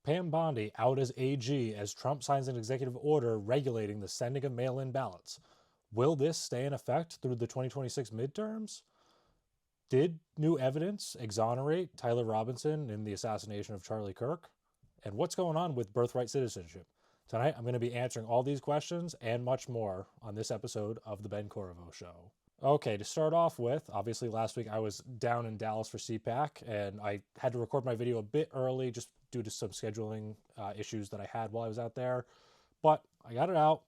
Pam Bondi out as AG as Trump signs an executive order regulating the sending of mail-in ballots. Will this stay in effect through the 2026 midterms? Did new evidence exonerate Tyler Robinson in the assassination of Charlie Kirk? And what's going on with birthright citizenship? Tonight, I'm going to be answering all these questions and much more on this episode of The Ben Corriveau Show. Okay, to start off with, obviously last week I was down in Dallas for CPAC, and I had to record my video a bit early just due to some scheduling issues that I had while I was out there. But I got it out,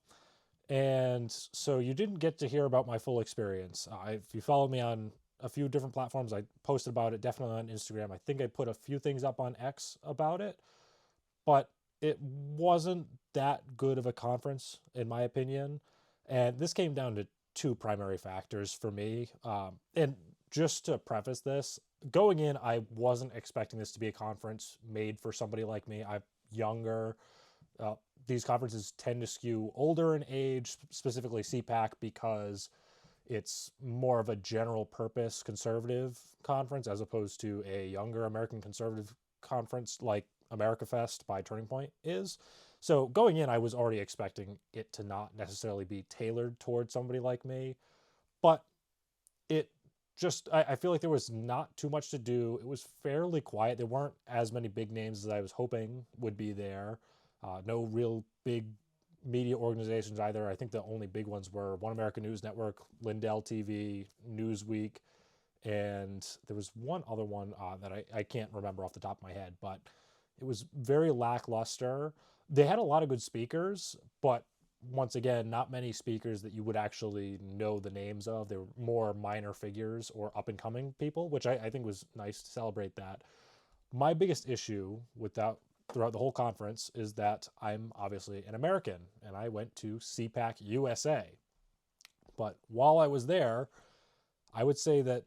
and so you didn't get to hear about my full experience. If you follow me on a few different platforms, I posted about it, definitely on Instagram. I think I put a few things up on X about it, but it wasn't that good of a conference, in my opinion. And this came down to two primary factors for me. And just to preface this, going in, I wasn't expecting this to be a conference made for somebody like me. I'm younger. These conferences tend to skew older in age, specifically CPAC, because it's more of a general purpose conservative conference as opposed to a younger American conservative conference like America Fest by Turning Point is. So going in, I was already expecting it to not necessarily be tailored towards somebody like me, but it just, I feel like there was not too much to do. It was fairly quiet. There weren't as many big names as I was hoping would be there. No real big media organizations either. I think the only big ones were One American News Network, Lindell TV, Newsweek, and there was one other one that I can't remember off the top of my head, but it was very lackluster. They had a lot of good speakers, but once again, not many speakers that you would actually know the names of. They were more minor figures or up and coming people, which I think was nice to celebrate that. My biggest issue with that throughout the whole conference is that I'm obviously an American and I went to CPAC USA. But while I was there, I would say that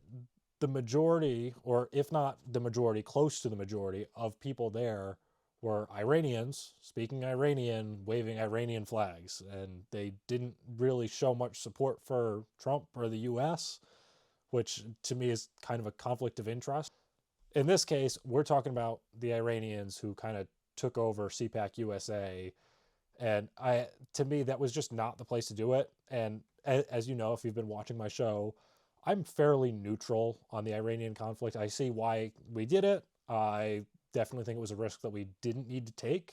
the majority, or if not the majority, close to the majority of people there were Iranians, speaking Iranian, waving Iranian flags. And they didn't really show much support for Trump or the US, which to me is kind of a conflict of interest. In this case, we're talking about the Iranians who kind of took over CPAC USA. And to me, that was just not the place to do it. And as you know, if you've been watching my show, I'm fairly neutral on the Iranian conflict. I see why we did it. I definitely think it was a risk that we didn't need to take.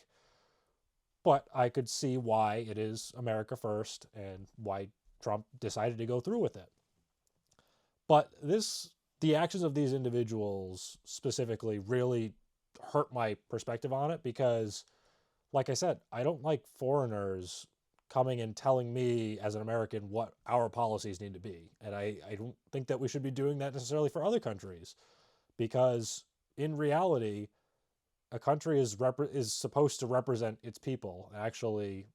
But I could see why it is America first and why Trump decided to go through with it. But the actions of these individuals specifically really hurt my perspective on it because, like I said, I don't like foreigners coming and telling me as an American what our policies need to be. And I don't think that we should be doing that necessarily for other countries because in reality, a country is supposed to represent its people and actually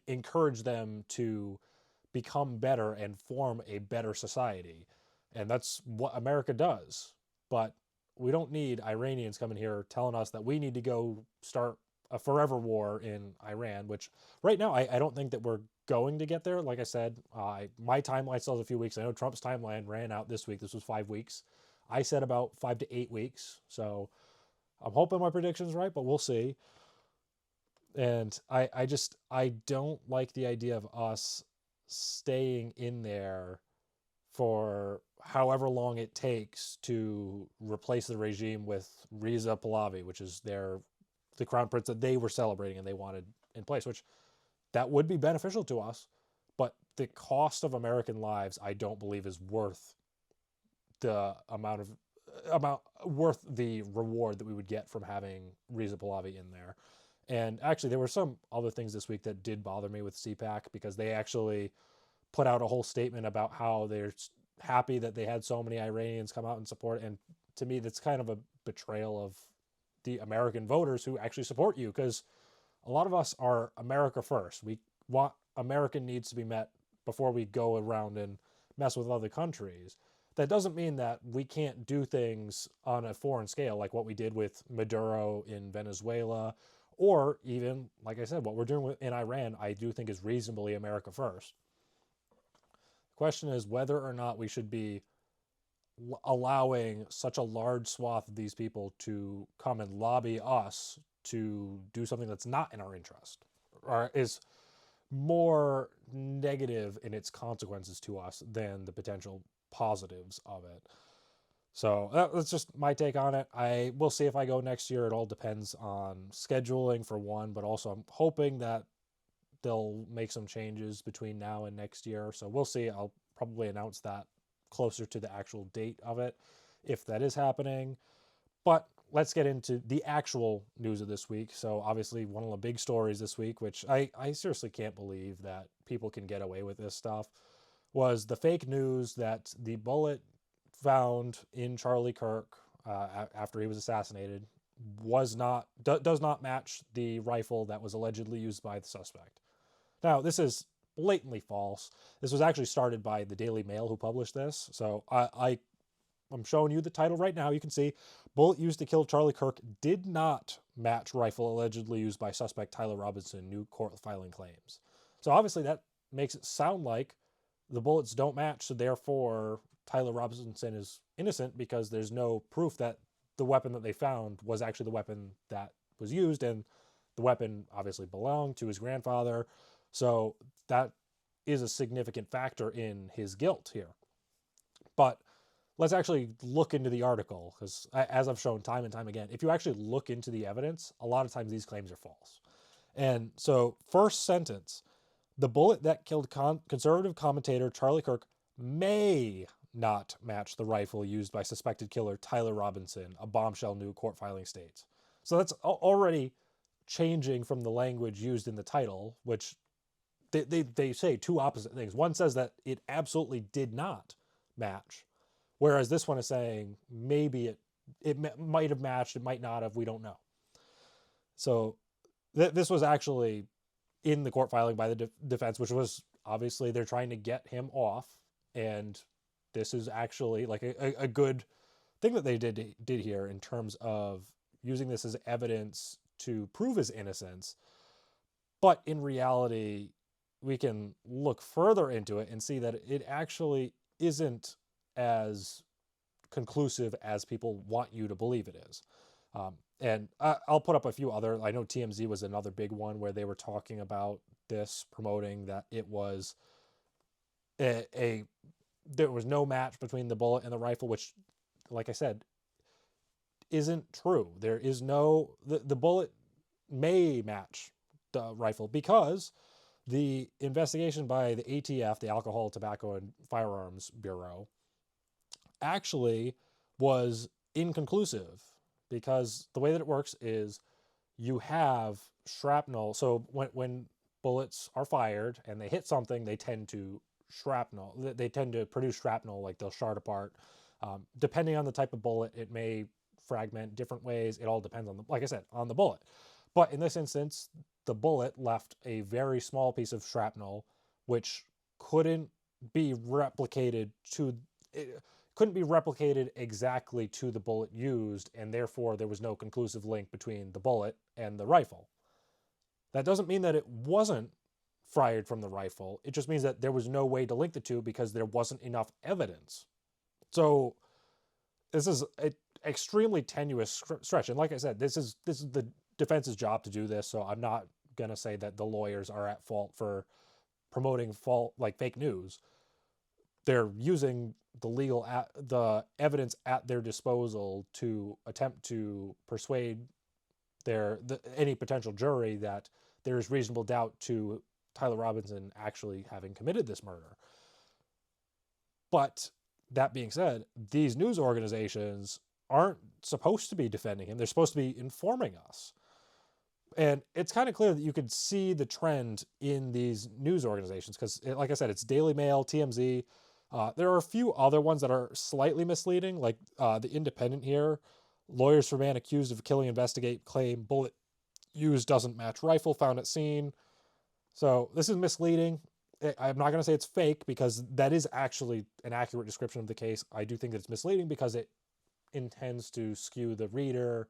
encourage them to become better and form a better society. And that's what America does. But we don't need Iranians coming here telling us that we need to go start a forever war in Iran, which right now I don't think that we're going to get there. Like I said, my timeline still has a few weeks. I know Trump's timeline ran out this week. This was 5 weeks. I said about 5 to 8 weeks. So I'm hoping my prediction's right, but we'll see. And I don't like the idea of us staying in there for however long it takes to replace the regime with Reza Pahlavi, which is the crown prince that they were celebrating and they wanted in place, which that would be beneficial to us. But the cost of American lives, I don't believe is worth the amount worth the reward that we would get from having Reza Pahlavi in there. And actually, there were some other things this week that did bother me with CPAC because they actually put out a whole statement about how they're happy that they had so many Iranians come out and support it. And to me, that's kind of a betrayal of the American voters who actually support you because a lot of us are America first. We want American needs to be met before we go around and mess with other countries. That doesn't mean that we can't do things on a foreign scale like what we did with Maduro in Venezuela or even, like I said, what we're doing in Iran, I do think is reasonably America first. The question is whether or not we should be allowing such a large swath of these people to come and lobby us to do something that's not in our interest, or is more negative in its consequences to us than the potential positives of it. So that's just my take on it. I will see if I go next year. It all depends on scheduling for one, but also I'm hoping that they'll make some changes between now and next year. So we'll see. I'll probably announce that closer to the actual date of it, if that is happening. But let's get into the actual news of this week. So obviously one of the big stories this week, which I seriously can't believe that people can get away with this stuff, was the fake news that the bullet found in Charlie Kirk after he was assassinated does not match the rifle that was allegedly used by the suspect. Now, this is blatantly false. This was actually started by the Daily Mail, who published this. So I'm showing you the title right now. You can see bullet used to kill Charlie Kirk did not match rifle allegedly used by suspect Tyler Robinson, new court filing claims. So obviously that makes it sound like the bullets don't match, so therefore Tyler Robinson is innocent because there's no proof that the weapon that they found was actually the weapon that was used, and the weapon obviously belonged to his grandfather. So that is a significant factor in his guilt here. But let's actually look into the article, because as I've shown time and time again, if you actually look into the evidence, a lot of times these claims are false. And so first sentence, the bullet that killed conservative commentator Charlie Kirk may not match the rifle used by suspected killer Tyler Robinson, a bombshell new court filing states. So that's already changing from the language used in the title, which they say two opposite things. One says that it absolutely did not match, whereas this one is saying maybe it might have matched, it might not have, we don't know. So this was actually in the court filing by the defense, which was obviously they're trying to get him off, and this is actually like a good thing that they did here in terms of using this as evidence to prove his innocence. But in reality, we can look further into it and see that it actually isn't as conclusive as people want you to believe it is. And I'll put up a few other, I know TMZ was another big one where they were talking about this, promoting that it was there was no match between the bullet and the rifle, which, like I said, isn't true. There is no, the bullet may match the rifle because the investigation by the ATF, the Alcohol, Tobacco, and Firearms Bureau, actually was inconclusive, because the way that it works is you have shrapnel. So when bullets are fired and they hit something, they tend to produce shrapnel, like they'll shard apart. Depending on the type of bullet, it may fragment different ways. It all depends on like I said, on the bullet. But in this instance, the bullet left a very small piece of shrapnel, which couldn't be replicated exactly to the bullet used, and therefore there was no conclusive link between the bullet and the rifle. That doesn't mean that it wasn't fired from the rifle. It just means that there was no way to link the two because there wasn't enough evidence. So this is an extremely tenuous stretch. And like I said, this is the defense's job to do this. So I'm not going to say that the lawyers are at fault for promoting fake news. They're using the evidence at their disposal to attempt to persuade any potential jury that there is reasonable doubt to Tyler Robinson actually having committed this murder. But that being said, these news organizations aren't supposed to be defending him. They're supposed to be informing us. And it's kind of clear that you could see the trend in these news organizations because, like I said, it's Daily Mail, TMZ. There are a few other ones that are slightly misleading, like The Independent here. Lawyers for man accused of killing investigate claim bullet used doesn't match rifle found at scene. So this is misleading. I'm not going to say it's fake because that is actually an accurate description of the case. I do think that it's misleading because it intends to skew the reader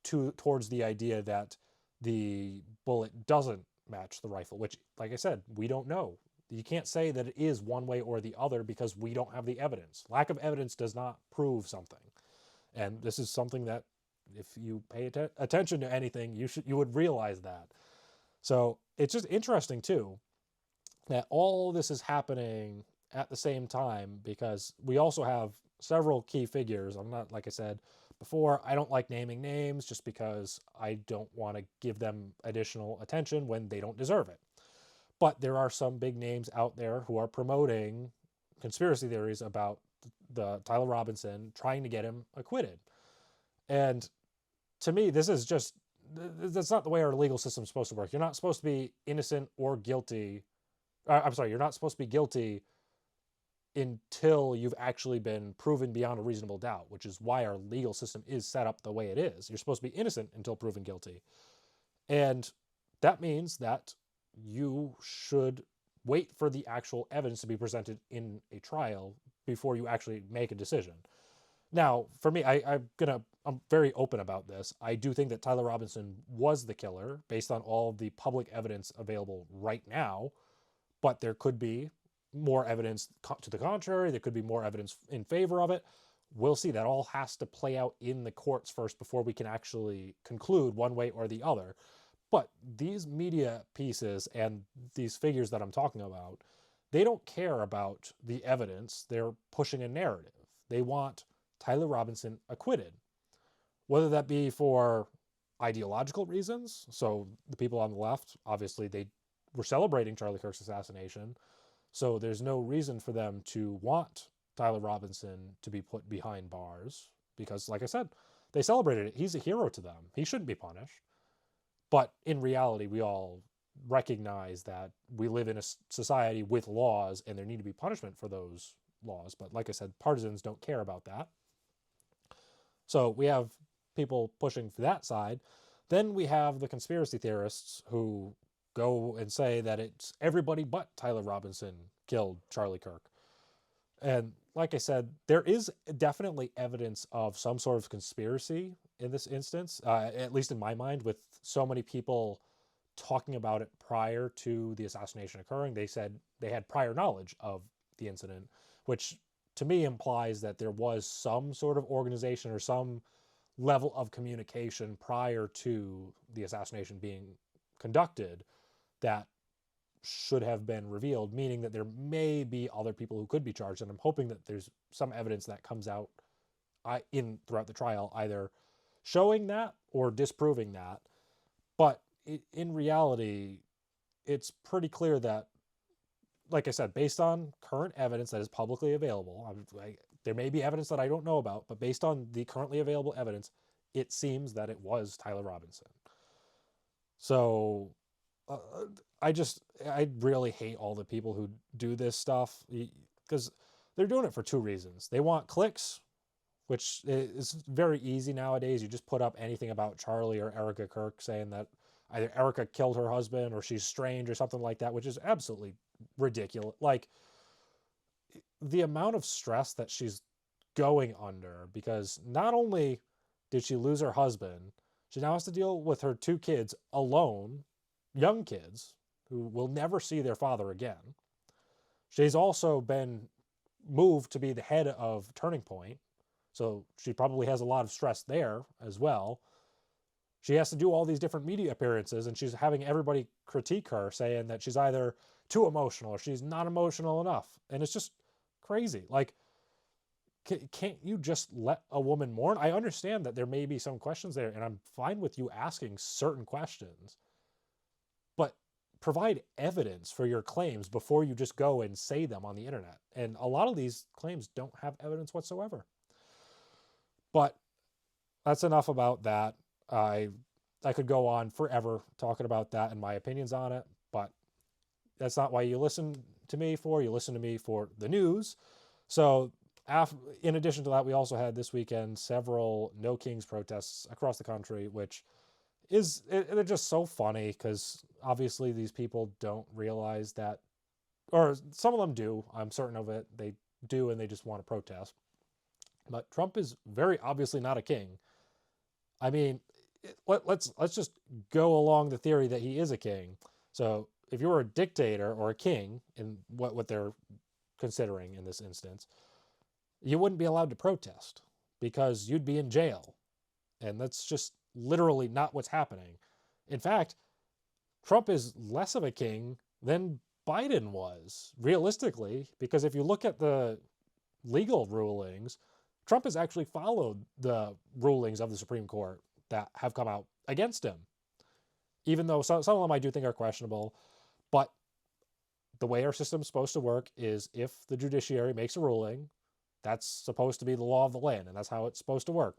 towards the idea that the bullet doesn't match the rifle, which, like I said, we don't know. You can't say that it is one way or the other because we don't have the evidence. Lack of evidence does not prove something. And this is something that If you pay attention to anything, you would realize that. So it's just interesting too that all this is happening at the same time, because we also have several key figures. I'm not, like I said before, I don't like naming names just because I don't want to give them additional attention when they don't deserve it. But there are some big names out there who are promoting conspiracy theories about the Tyler Robinson, trying to get him acquitted. And to me, that's not the way our legal system is supposed to work. You're not supposed to be innocent or guilty. I'm sorry, you're not supposed to be guilty until you've actually been proven beyond a reasonable doubt, which is why our legal system is set up the way it is. You're supposed to be innocent until proven guilty. And that means that you should wait for the actual evidence to be presented in a trial before you actually make a decision. Now, for me, I'm very open about this. I do think that Tyler Robinson was the killer based on all of the public evidence available right now, but there could be more evidence to the contrary. There could be more evidence in favor of it. We'll see. That all has to play out in the courts first before we can actually conclude one way or the other. But these media pieces and these figures that I'm talking about, they don't care about the evidence. They're pushing a narrative. They want Tyler Robinson acquitted, whether that be for ideological reasons. So the people on the left, obviously, they were celebrating Charlie Kirk's assassination. So there's no reason for them to want Tyler Robinson to be put behind bars because, like I said, they celebrated it. He's a hero to them. He shouldn't be punished. But in reality, we all recognize that we live in a society with laws and there need to be punishment for those laws. But like I said, partisans don't care about that. So we have people pushing for that side. Then we have the conspiracy theorists who go and say that it's everybody but Tyler Robinson killed Charlie Kirk. And like I said, there is definitely evidence of some sort of conspiracy in this instance, at least in my mind, with so many people talking about it prior to the assassination occurring. They said they had prior knowledge of the incident, which to me implies that there was some sort of organization or some level of communication prior to the assassination being conducted that should have been revealed, meaning that there may be other people who could be charged. And I'm hoping that there's some evidence that comes out throughout the trial, either showing that or disproving that. But in reality, it's pretty clear that, like I said, based on current evidence that is publicly available, there may be evidence that I don't know about, but based on the currently available evidence, it seems that it was Tyler Robinson. So I really hate all the people who do this stuff because they're doing it for two reasons. They want clicks, which is very easy nowadays. You just put up anything about Charlie or Erica Kirk saying that either Erica killed her husband or she's strange or something like that, which is absolutely ridiculous. Like, the amount of stress that she's going under, because not only did she lose her husband, she now has to deal with her two kids alone, young kids who will never see their father again. She's also been moved to be the head of Turning Point, so she probably has a lot of stress there as well. She has to do all these different media appearances, and she's having everybody critique her, saying that she's either too emotional or she's not emotional enough. And it's just crazy. Like, can't you just let a woman mourn? I understand that there may be some questions there, and I'm fine with you asking certain questions, but provide evidence for your claims before you just go and say them on the internet. And a lot of these claims don't have evidence whatsoever. But that's enough about that. I could go on forever talking about that and my opinions on it, but that's not why you listen to me for. You listen to me for the news. So in addition to that, we also had this weekend several No Kings protests across the country, which they're just so funny because obviously these people don't realize that, or some of them do, I'm certain of it, they do, and they just want to protest. But Trump is very obviously not a king. I mean, let's just go along the theory that he is a king. So if you were a dictator or a king, in what they're considering in this instance, you wouldn't be allowed to protest because you'd be in jail. And that's just literally not what's happening. In fact, Trump is less of a king than Biden was, realistically, because if you look at the legal rulings, Trump has actually followed the rulings of the Supreme Court that have come out against him, even though some of them I do think are questionable. But the way our system's supposed to work is if the judiciary makes a ruling, that's supposed to be the law of the land, and that's how it's supposed to work.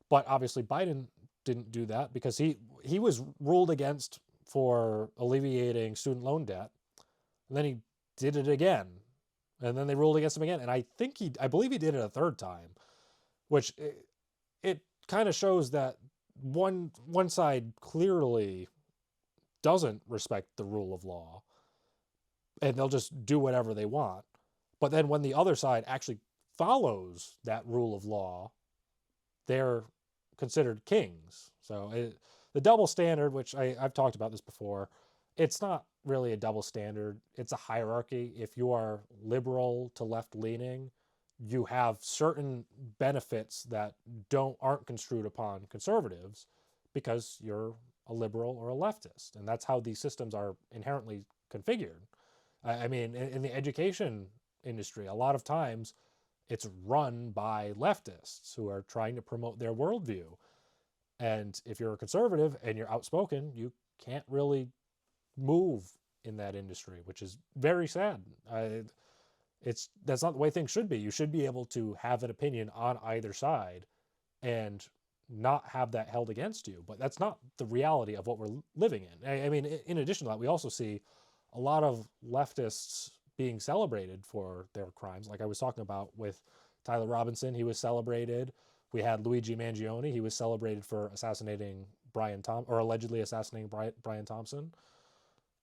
But obviously Biden didn't do that because he was ruled against for alleviating student loan debt, and then he did it again, and then they ruled against him again, and I believe he did it a third time, which it kind of shows that one side clearly doesn't respect the rule of law, and they'll just do whatever they want. But then when the other side actually follows that rule of law, they're considered kings. So the double standard, which I've talked about this before, it's not really a double standard. It's a hierarchy. If you are liberal to left-leaning, you have certain benefits that aren't construed upon conservatives because you're a liberal or a leftist. And that's how these systems are inherently configured. I mean, in the education industry, a lot of times it's run by leftists who are trying to promote their worldview. And if you're a conservative and you're outspoken, you can't really move in that industry, which is very sad. That's not the way things should be. You should be able to have an opinion on either side and not have that held against you. But that's not the reality of what we're living in. I mean, in addition to that, we also see a lot of leftists being celebrated for their crimes. Like I was talking about with Tyler Robinson, he was celebrated. We had Luigi Mangione, he was celebrated for allegedly assassinating Brian Thompson.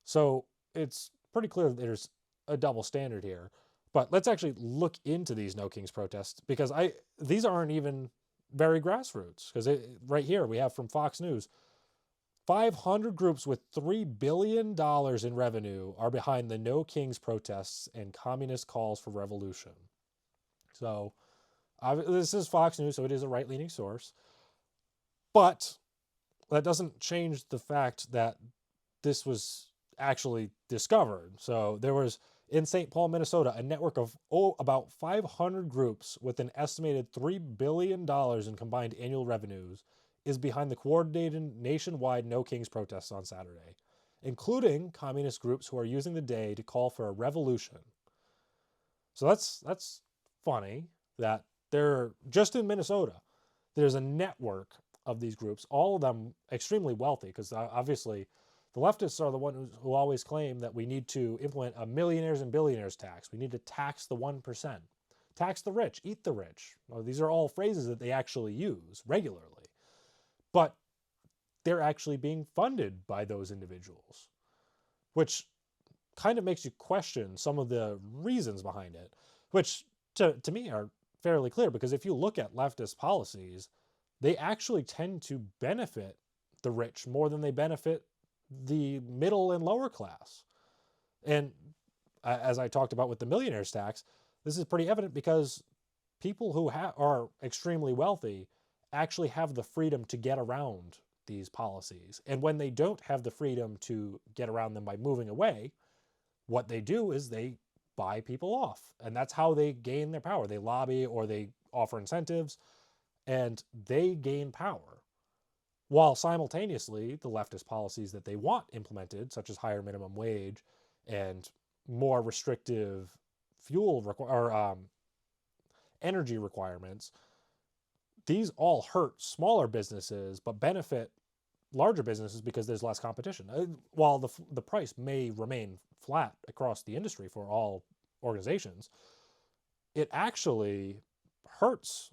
So it's pretty clear that there's a double standard here. But let's actually look into these No Kings protests, because these aren't even very grassroots. Because right here we have from Fox News, 500 groups with $3 billion in revenue are behind the No Kings protests and communist calls for revolution. So this is Fox News, so it is a right-leaning source. But that doesn't change the fact that this was actually discovered. So there was, in St. Paul, Minnesota, a network of about 500 groups with an estimated $3 billion in combined annual revenues is behind the coordinated nationwide No Kings protests on Saturday, including communist groups who are using the day to call for a revolution. So that's funny that they're just in Minnesota. There's a network of these groups, all of them extremely wealthy, because obviously the leftists are the ones who always claim that we need to implement a millionaires and billionaires tax. We need to tax the 1%. Tax the rich, eat the rich. Well, these are all phrases that they actually use regularly. But they're actually being funded by those individuals, which kind of makes you question some of the reasons behind it, which to me are fairly clear, because if you look at leftist policies, they actually tend to benefit the rich more than they benefit the middle and lower class. And as I talked about with the millionaires tax, this is pretty evident because people who are extremely wealthy actually have the freedom to get around these policies. And when they don't have the freedom to get around them by moving away, what they do is they buy people off. And that's how they gain their power. They lobby or they offer incentives, and they gain power. While simultaneously, the leftist policies that they want implemented, such as higher minimum wage and more restrictive energy requirements, these all hurt smaller businesses but benefit larger businesses because there's less competition. While the price may remain flat across the industry for all organizations, it actually hurts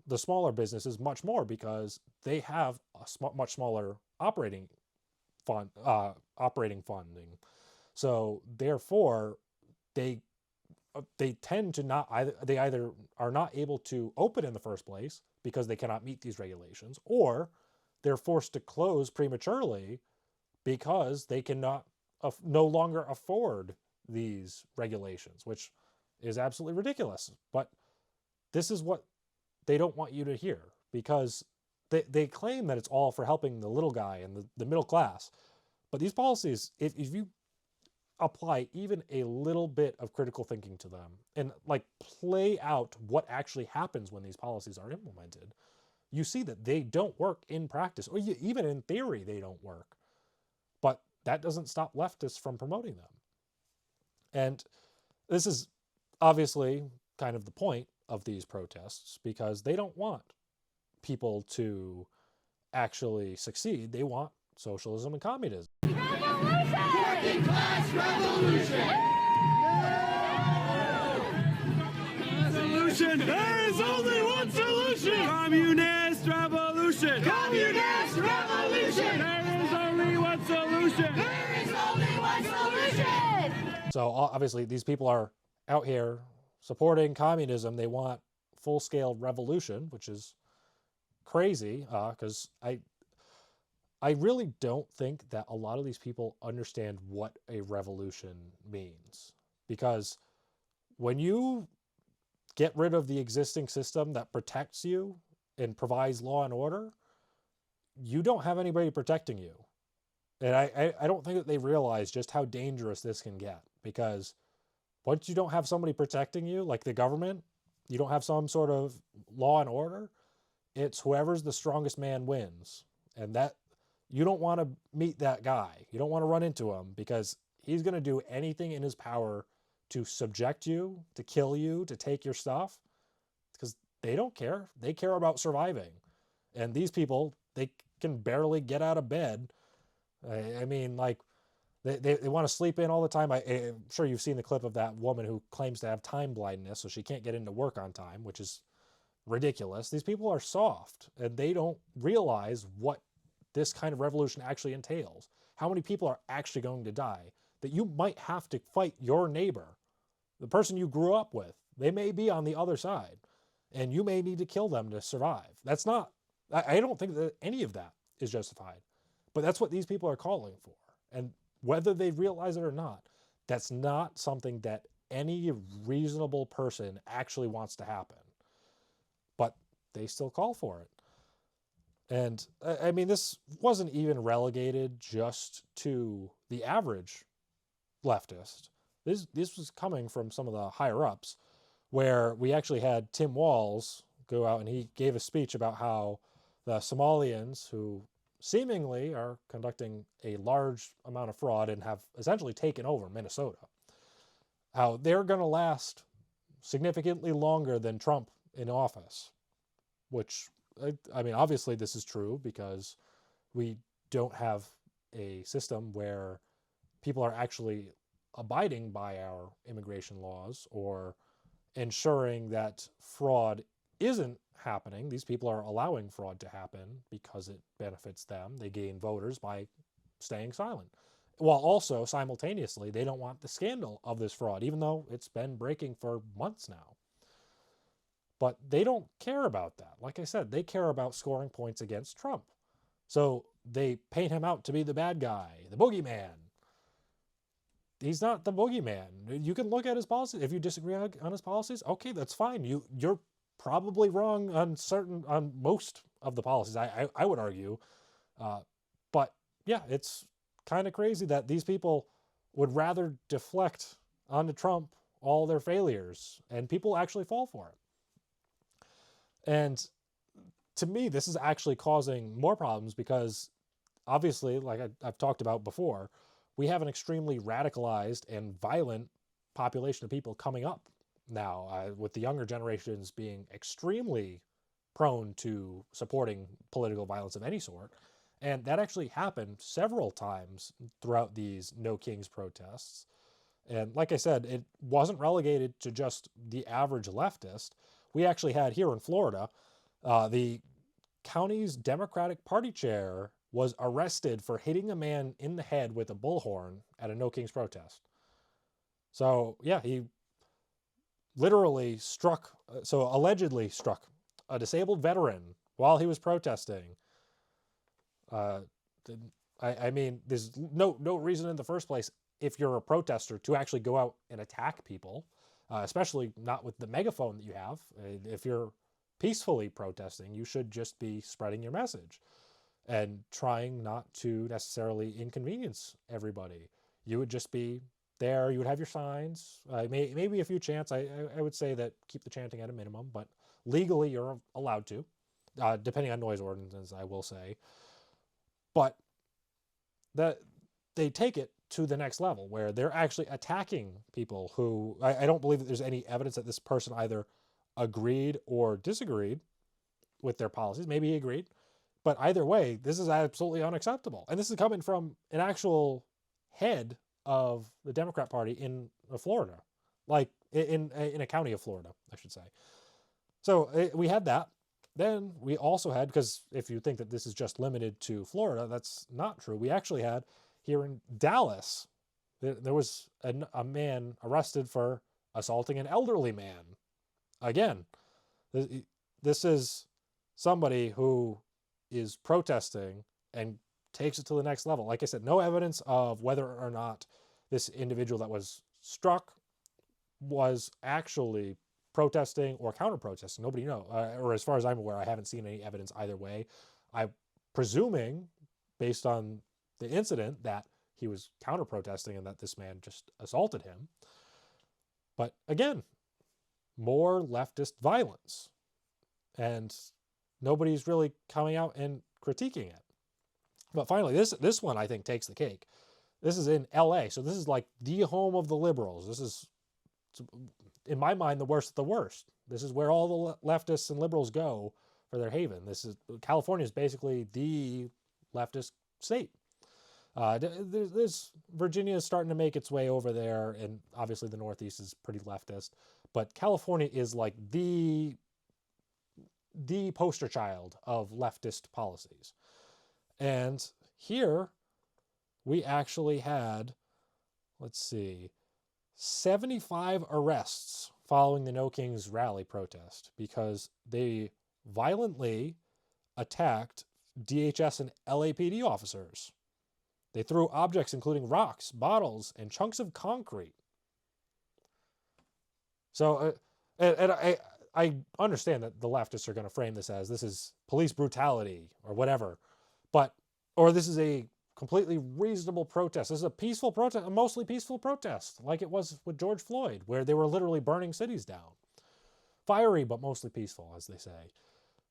the smaller businesses much more because they have a much smaller operating funding. So therefore, they tend to they either are not able to open in the first place because they cannot meet these regulations, or they're forced to close prematurely because they cannot no longer afford these regulations, which is absolutely ridiculous. But this is what they don't want you to hear. because they claim that it's all for helping the little guy and the middle class. But these policies, if you apply even a little bit of critical thinking to them and like play out what actually happens when these policies are implemented, you see that they don't work in practice, or even in theory, they don't work. But that doesn't stop leftists from promoting them. And this is obviously kind of the point of these protests, because they don't want people to actually succeed. They want socialism and communism. Revolution! Working class revolution! Solution! There is only one solution! Communist revolution! Communist revolution! There is only one solution! There is only one solution! So obviously these people are out here supporting communism. They want full-scale revolution, which is crazy, because I really don't think that a lot of these people understand what a revolution means. Because when you get rid of the existing system that protects you and provides law and order, you don't have anybody protecting you. And I don't think that they realize just how dangerous this can get, because once you don't have somebody protecting you, like the government, you don't have some sort of law and order, it's whoever's the strongest man wins. And that, you don't want to meet that guy. You don't want to run into him, because he's going to do anything in his power to subject you, to kill you, to take your stuff, because they don't care. They care about surviving. And these people, they can barely get out of bed. I mean, like, they want to sleep in all the time. I'm sure you've seen the clip of that woman who claims to have time blindness, so she can't get into work on time, which is ridiculous. These people are soft, and they don't realize what this kind of revolution actually entails. How many people are actually going to die, that you might have to fight your neighbor, the person you grew up with. They may be on the other side, and you may need to kill them to survive. That's not, I don't think that any of that is justified, but that's what these people are calling for. And whether they realize it or not, that's not something that any reasonable person actually wants to happen. But they still call for it. And I mean, this wasn't even relegated just to the average leftist. This was coming from some of the higher ups, where we actually had Tim Walz go out and he gave a speech about how the Somalians, who seemingly are conducting a large amount of fraud and have essentially taken over Minnesota, how they're going to last significantly longer than Trump in office, which, I mean, obviously this is true, because we don't have a system where people are actually abiding by our immigration laws or ensuring that fraud isn't happening. These people are allowing fraud to happen because it benefits them. They gain voters by staying silent. While also simultaneously, they don't want the scandal of this fraud, even though it's been breaking for months now. But they don't care about that. Like I said, they care about scoring points against Trump. So they paint him out to be the bad guy, the boogeyman. He's not the boogeyman. You can look at his policies. If you disagree on his policies, okay, that's fine. You're probably wrong on most of the policies, I would argue. But yeah, it's kind of crazy that these people would rather deflect onto Trump all their failures, and people actually fall for it. And to me, this is actually causing more problems, because obviously, like I've talked about before, we have an extremely radicalized and violent population of people coming up now, with the younger generations being extremely prone to supporting political violence of any sort. And that actually happened several times throughout these No Kings protests. And like I said, it wasn't relegated to just the average leftist. We actually had here in Florida, the county's Democratic Party chair was arrested for hitting a man in the head with a bullhorn at a No Kings protest. So yeah, he allegedly struck a disabled veteran while he was protesting. I mean, there's no reason in the first place, if you're a protester, to actually go out and attack people, especially not with the megaphone that you have. If you're peacefully protesting. You should just be spreading your message and trying not to necessarily inconvenience everybody. You would just be there. You would have your signs, maybe a few chants. I would say that keep the chanting at a minimum, but legally you're allowed to, depending on noise ordinances, I will say. But that they take it to the next level where they're actually attacking people who I don't believe that there's any evidence that this person either agreed or disagreed with their policies. Maybe he agreed, but either way, this is absolutely unacceptable. And this is coming from an actual head of the Democrat Party in Florida, like in a county of Florida, I should say. So we had that. Then we also had, because if you think that this is just limited to Florida, that's not true. We actually had here in Dallas, there was a man arrested for assaulting an elderly man. Again, this is somebody who is protesting and takes it to the next level. Like I said, no evidence of whether or not this individual that was struck was actually protesting or counter-protesting. Nobody knows. Or as far as I'm aware, I haven't seen any evidence either way. I'm presuming, based on the incident, that he was counter-protesting and that this man just assaulted him. But again, more leftist violence. And nobody's really coming out and critiquing it. But finally, this one, I think, takes the cake. This is in LA. So this is like the home of the liberals. This is, in my mind, the worst of the worst. This is where all the leftists and liberals go for their haven. California is basically the leftist state. Virginia is starting to make its way over there, and obviously the Northeast is pretty leftist. But California is like the poster child of leftist policies. And here we actually had, 75 arrests following the No Kings rally protest because they violently attacked DHS and LAPD officers. They threw objects including rocks, bottles, and chunks of concrete. So, and I understand that the leftists are going to frame this as this is police brutality or whatever, or this is a completely reasonable protest. This is a peaceful protest, a mostly peaceful protest, like it was with George Floyd, where they were literally burning cities down. Fiery, but mostly peaceful, as they say.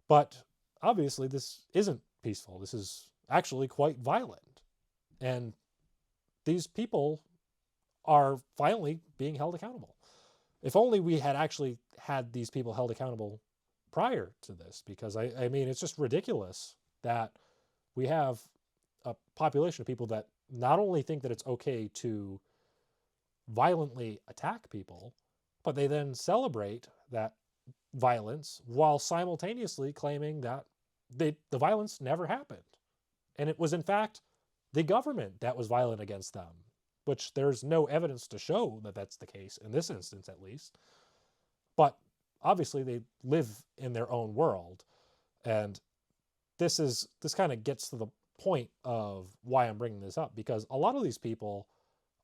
But obviously this isn't peaceful. This is actually quite violent. And these people are finally being held accountable. If only we had actually had these people held accountable prior to this, because I mean, it's just ridiculous that we have a population of people that not only think that it's okay to violently attack people, but they then celebrate that violence while simultaneously claiming that the violence never happened. And it was, in fact, the government that was violent against them, which there's no evidence to show that that's the case, in this instance at least. But obviously they live in their own world. And this kind of gets to the point of why I'm bringing this up, because a lot of these people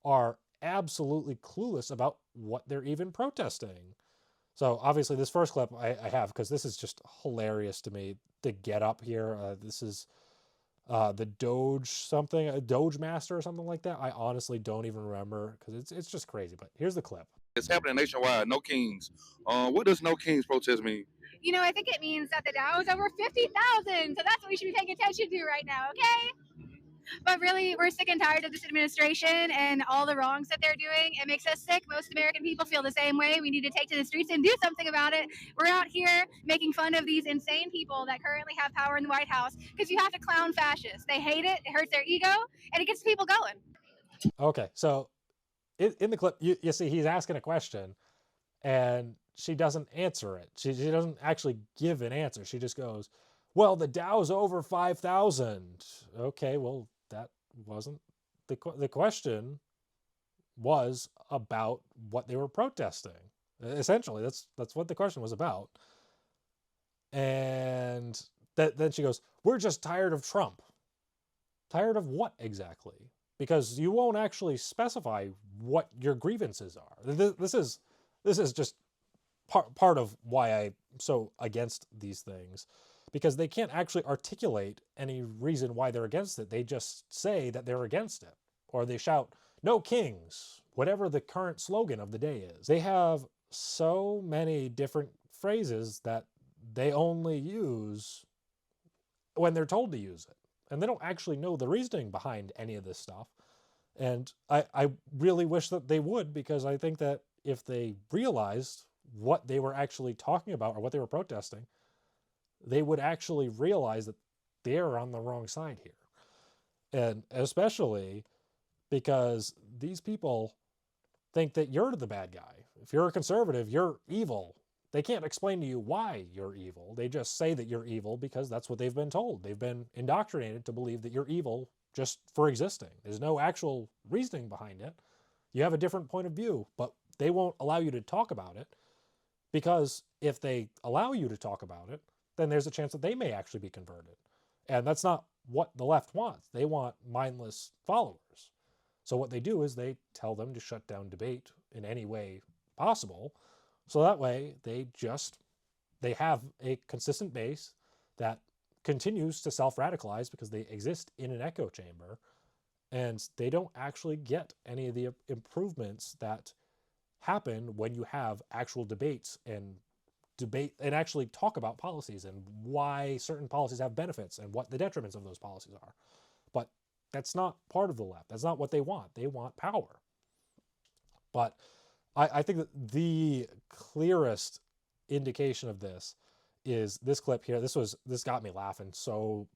are absolutely clueless about what they're even protesting. So obviously this first clip I have, because this is just hilarious to me. The get up here, this is the Doge Master or something like that. I honestly don't even remember, because it's just crazy. But here's the clip. It's happening nationwide. No Kings. What does No Kings protest mean? You know, I think it means that the Dow is over 50,000. So that's what we should be paying attention to right now, okay? But really, we're sick and tired of this administration and all the wrongs that they're doing. It makes us sick. Most American people feel the same way. We need to take to the streets and do something about it. We're out here making fun of these insane people that currently have power in the White House because you have to clown fascists. They hate it. It hurts their ego, and it gets people going. Okay, so in the clip, you see he's asking a question, and she doesn't answer it. She doesn't actually give an answer. She just goes, well, the Dow's over 5,000. Okay, well, that wasn't the question. Was about what they were protesting. Essentially, that's what the question was about. And then she goes, we're just tired of Trump. Tired of what exactly? Because you won't actually specify what your grievances are. This is just part of why I'm so against these things, because they can't actually articulate any reason why they're against it. They just say that they're against it, or they shout, "No kings," whatever the current slogan of the day is. They have so many different phrases that they only use when they're told to use it. And they don't actually know the reasoning behind any of this stuff. And I really wish that they would, because I think that if they realized what they were actually talking about or what they were protesting, they would actually realize that they're on the wrong side here. And especially because these people think that you're the bad guy. If you're a conservative, you're evil. They can't explain to you why you're evil. They just say that you're evil because that's what they've been told. They've been indoctrinated to believe that you're evil just for existing. There's no actual reasoning behind it. You have a different point of view, but they won't allow you to talk about it, because if they allow you to talk about it, then there's a chance that they may actually be converted. And that's not what the left wants. They want mindless followers. So what they do is they tell them to shut down debate in any way possible. So that way they have a consistent base that continues to self-radicalize because they exist in an echo chamber, and they don't actually get any of the improvements that happen when you have actual debates and actually talk about policies and why certain policies have benefits and what the detriments of those policies are. But that's not part of the left. That's not what they want. They want power. But I think that the clearest indication of this is this clip here. This got me laughing so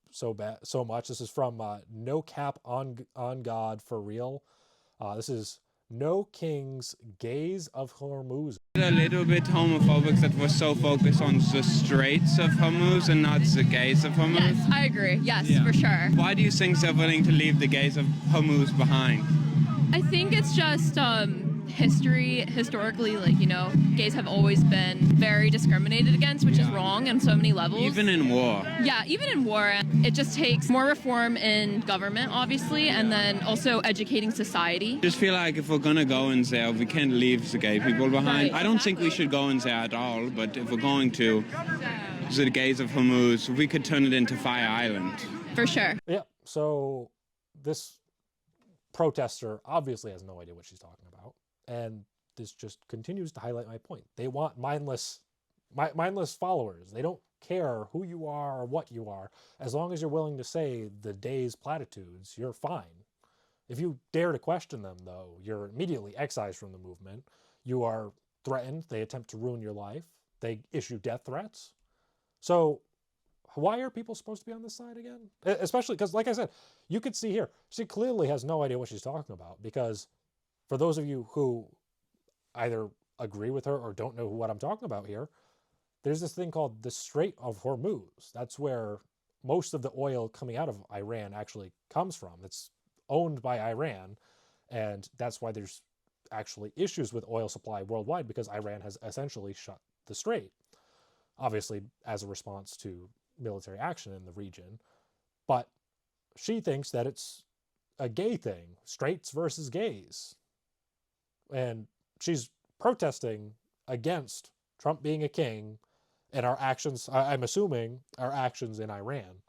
much. This is from No Cap on God for Real. This is No Kings, Gays of Hormuz. A little bit homophobic that was so focused on the Straits of Hormuz and not the gays of Hormuz. Yes, I agree. Yes, for sure. Why do you think they're willing to leave the gays of Hormuz behind? I think it's just historically, gays have always been very discriminated against, which is wrong on so many levels. Even in war. Yeah, even in war. It just takes more reform in government, obviously, and then also educating society. I just feel like if we're going to go in there, we can't leave the gay people behind. Right. I don't think we should go in there at all, but if we're going to, the gays of Hormuz, we could turn it into Fire Island. For sure. Yeah, so this protester obviously has no idea what she's talking about. And this just continues to highlight my point. They want mindless followers. They don't care who you are or what you are. As long as you're willing to say the day's platitudes, you're fine. If you dare to question them, though, you're immediately excised from the movement. You are threatened. They attempt to ruin your life. They issue death threats. So why are people supposed to be on this side again? Especially because, like I said, you could see here, she clearly has no idea what she's talking about, because for those of you who either agree with her or don't know what I'm talking about here, there's this thing called the Strait of Hormuz. That's where most of the oil coming out of Iran actually comes from. It's owned by Iran, and that's why there's actually issues with oil supply worldwide, because Iran has essentially shut the strait, obviously as a response to military action in the region. But she thinks that it's a gay thing, straights versus gays. And she's protesting against Trump being a king and our actions, I'm assuming, our actions in Iran.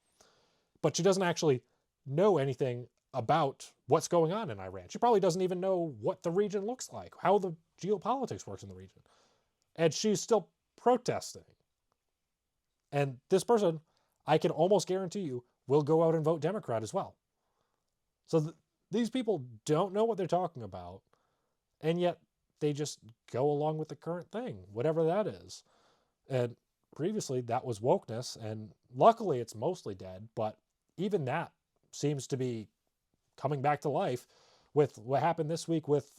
But she doesn't actually know anything about what's going on in Iran. She probably doesn't even know what the region looks like, how the geopolitics works in the region. And she's still protesting. And this person, I can almost guarantee you, will go out and vote Democrat as well. So these people don't know what they're talking about, and yet they just go along with the current thing, whatever that is. And previously that was wokeness, and luckily it's mostly dead, but even that seems to be coming back to life with what happened this week with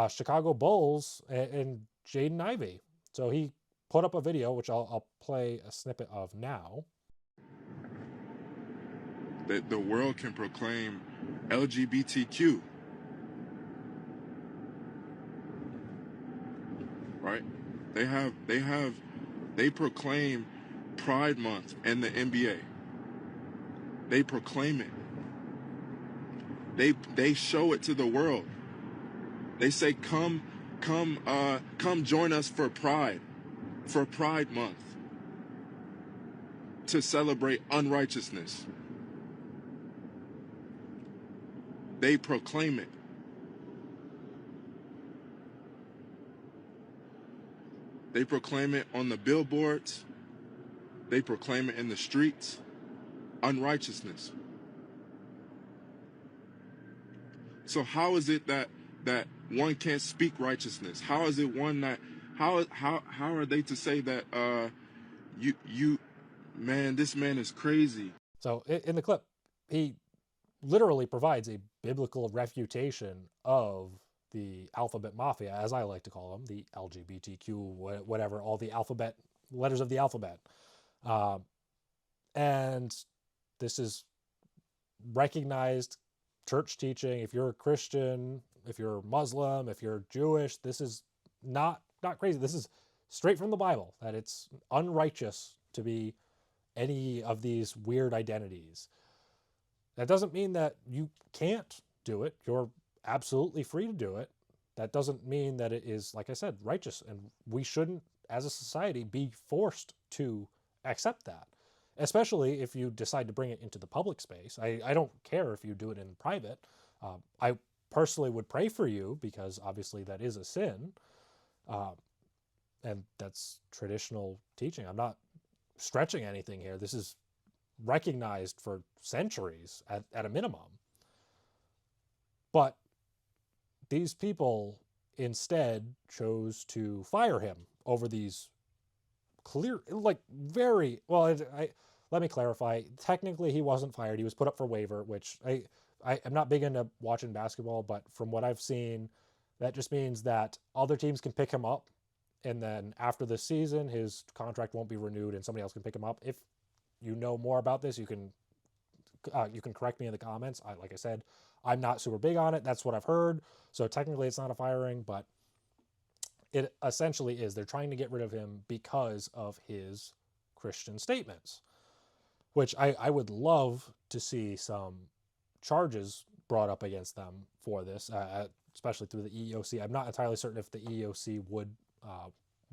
Chicago Bulls and Jaden Ivey. So he put up a video, which I'll play a snippet of now. That the world can proclaim LGBTQ. Right? They proclaim Pride Month and the NBA. They proclaim it. They show it to the world. They say, come join us for Pride. for Pride Month to celebrate unrighteousness. They proclaim it. They proclaim it on the billboards. They proclaim it in the streets. Unrighteousness. So how is it that one can't speak righteousness? How is it one that how are they to say that man, this man is crazy? So in the clip, he literally provides a biblical refutation of the alphabet mafia, as I like to call them, the LGBTQ, whatever, all the alphabet letters of the alphabet. And this is recognized church teaching. If you're a Christian, if you're Muslim, if you're Jewish, this is not crazy. This is straight from the Bible, that it's unrighteous to be any of these weird identities. That doesn't mean that you can't do it. You're absolutely free to do it. That doesn't mean that it is, like I said, righteous. And we shouldn't, as a society, be forced to accept that, especially if you decide to bring it into the public space. I don't care if you do it in private. I personally would pray for you because obviously that is a sin. And that's traditional teaching. I'm not stretching anything here. This is recognized for centuries at a minimum. But these people instead chose to fire him over these clear, like very, well, let me clarify. Technically, he wasn't fired. He was put up for waiver, which I'm not big into watching basketball, but from what I've seen, that just means that other teams can pick him up. And then after the season, his contract won't be renewed and somebody else can pick him up. If you know more about this, you can correct me in the comments. Like I said, I'm not super big on it. That's what I've heard. So technically it's not a firing, but it essentially is. They're trying to get rid of him because of his Christian statements, which I would love to see some charges brought up against them for this, especially through the EEOC. I'm not entirely certain if the EEOC would